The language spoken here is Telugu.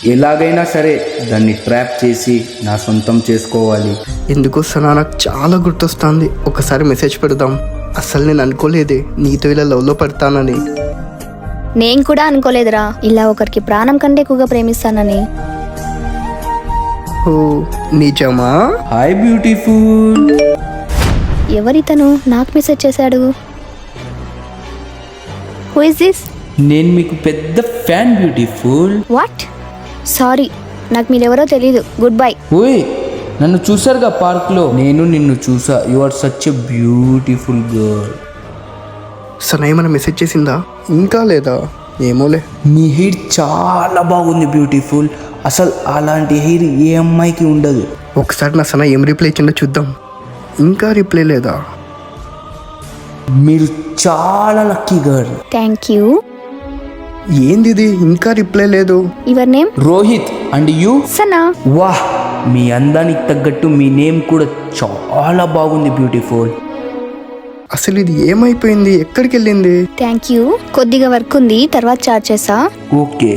ఎలాగైనా సరే దాన్ని ట్రాప్ చేసి నా సొంతం చేసుకోవాలి. ఎందుకో సనా నాకు చాలా గుర్తొస్తుంది. ఒకసారి మెసేజ్ పెడదాం. అసలు నేను అనుకోలేదే నీతో ఇలా లవ్లో పడతానని. నేను కూడా అనుకోలేదురా ఇలా ఒకరికి ప్రాణం కంటే ఎక్కువగా ప్రేమిస్తానని. ఓ నిజమా? Hi beautiful. ఎవరితను నాకు మెసేజ్ చేశాడు? Who is this? నేను మీకు పెద్ద ఫ్యాన్ బ్యూటిఫుల్. వాట్? సారీ, నాకు మీరెవరో తెలీదు. Good bye. ఓయ్, నన్ను చూసారుగా పార్క్లో? నేను నిన్ను చూసా. You are such a beautiful girl. Sana ఏమైనా మెసేజ్ చేసిందా? ఇంకా లేదా? ఏమోలే. నీ హెయిర్ చాలా బాగుంది బ్యూటిఫుల్. అసలు అలాంటి హెయిర్ ఏ అమ్మాయికి ఉండదు. ఒకసారి నా సనా ఏం రిప్లై ఇచ్చిందో చూద్దాం. ఇంకా రిప్లై లేదా? మీరు చాలా లక్కీ గర్ల్. Thank you. ఏంది ఇది ఇంకా రిప్లై లేదు? Your name? Rohit. And you? Sana. వాహ్, మీ అందానికి తగ్గట్టు మీ నేమ్ కూడా చాలా బాగుంది బ్యూటిఫుల్. అసలు ఇది ఏమైపోయింది? ఎక్కడికి వెళ్ళింది? Thank you. కొద్దిగా వర్క్ ఉంది, తర్వాత చార్జ్ చేసా. ఓకే.